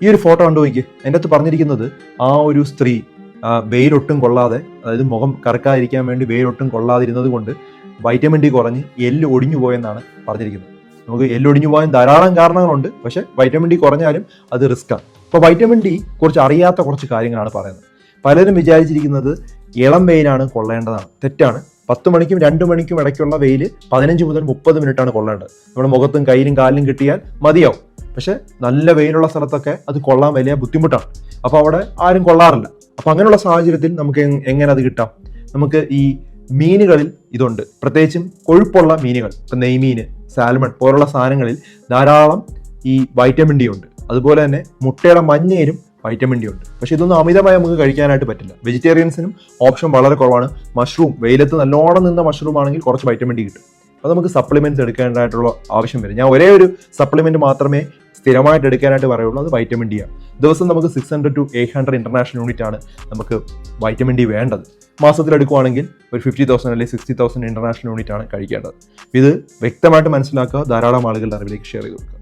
ഈ ഒരു ഫോട്ടോ കണ്ടു നോക്കി, അതിൻ്റെ അകത്ത് പറഞ്ഞിരിക്കുന്നത് ആ ഒരു സ്ത്രീ വെയിലൊട്ടും കൊള്ളാതെ, അതായത് മുഖം കറക്കാതിരിക്കാൻ വേണ്ടി വെയിലൊട്ടും കൊള്ളാതിരുന്നത് കൊണ്ട് വൈറ്റമിൻ ഡി കുറഞ്ഞ് എല്ല് ഒടിഞ്ഞു പോയെന്നാണ് പറഞ്ഞിരിക്കുന്നത്. നമുക്ക് എല്ലൊടിഞ്ഞു പോകാൻ ധാരാളം കാരണങ്ങളുണ്ട്, പക്ഷേ വൈറ്റമിൻ ഡി കുറഞ്ഞാലും അത് റിസ്ക്കാണ്. അപ്പോൾ വൈറ്റമിൻ ഡി കുറിച്ച് അറിയാത്ത കുറച്ച് കാര്യങ്ങളാണ് പറയുന്നത്. പലരും വിചാരിച്ചിരിക്കുന്നത് ഇളം വെയിലാണ് കൊള്ളേണ്ടതാണ്. തെറ്റാണ്. 10 മണിക്കും 2 മണിക്കും ഇടയ്ക്കുള്ള വെയിൽ 15 മുതൽ 30 മിനിറ്റാണ് കൊള്ളേണ്ടത്. നമ്മുടെ മുഖത്തും കയ്യിലും കാലിലും കിട്ടിയാൽ മതിയാവും. പക്ഷെ നല്ല വെയിലുള്ള സ്ഥലത്തൊക്കെ അത് കൊള്ളാൻ വലിയ ബുദ്ധിമുട്ടാണ്. അപ്പോൾ അവിടെ ആരും കൊള്ളാറില്ല. അപ്പോൾ അങ്ങനെയുള്ള സാഹചര്യത്തിൽ നമുക്ക് എങ്ങനെ അത് കിട്ടാം? നമുക്ക് ഈ മീനുകളിൽ ഇതുണ്ട്. പ്രത്യേകിച്ചും കൊഴുപ്പുള്ള മീനുകൾ, ഇപ്പം നെയ്മീൻ, സാൽമൺ പോലുള്ള സാധനങ്ങളിൽ ധാരാളം ഈ വൈറ്റമിൻ ഡി ഉണ്ട്. അതുപോലെ തന്നെ മുട്ടയുടെ മഞ്ഞയിലും വൈറ്റമിൻ ഡി ഉണ്ട്. പക്ഷെ ഇതൊന്നും അമിതമായി നമുക്ക് കഴിക്കാനായിട്ട് പറ്റില്ല. വെജിറ്റേറിയൻസിനും ഓപ്ഷൻ വളരെ കുറവാണ്. മഷ്റൂം, വെയിലത്ത് നല്ലോണം നിന്ന മഷ്റൂം ആണെങ്കിൽ കുറച്ച് വൈറ്റമിൻ ഡി കിട്ടും. അപ്പോൾ നമുക്ക് സപ്ലിമെന്റ്സ് എടുക്കേണ്ടതായിട്ടുള്ള ആവശ്യം വരും. ഞാൻ ഒരേ ഒരു സപ്ലിമെന്റ് മാത്രമേ സ്ഥിരമായിട്ട് എടുക്കാനായിട്ട് പറയുള്ളൂ, അത് വൈറ്റമിൻ ഡി ആണ്. ദിവസം നമുക്ക് 600 to 800 ഇന്റർനാഷണൽ യൂണിറ്റ് ആണ് നമുക്ക് വൈറ്റമിൻ ഡി വേണ്ടത്. മാസത്തിലെടുക്കുവാണെങ്കിൽ ഒരു 50,000 അല്ലെങ്കിൽ 60,000 ഇന്റർനാഷണൽ യൂണിറ്റ് ആണ് കഴിക്കേണ്ടത്. ഇത് വ്യക്തമായിട്ട് മനസ്സിലാക്കുക, ധാരാളം ആളുകളുടെ അറിവിലേക്ക് ഷെയർ ചെയ്ത് കൊടുക്കുക.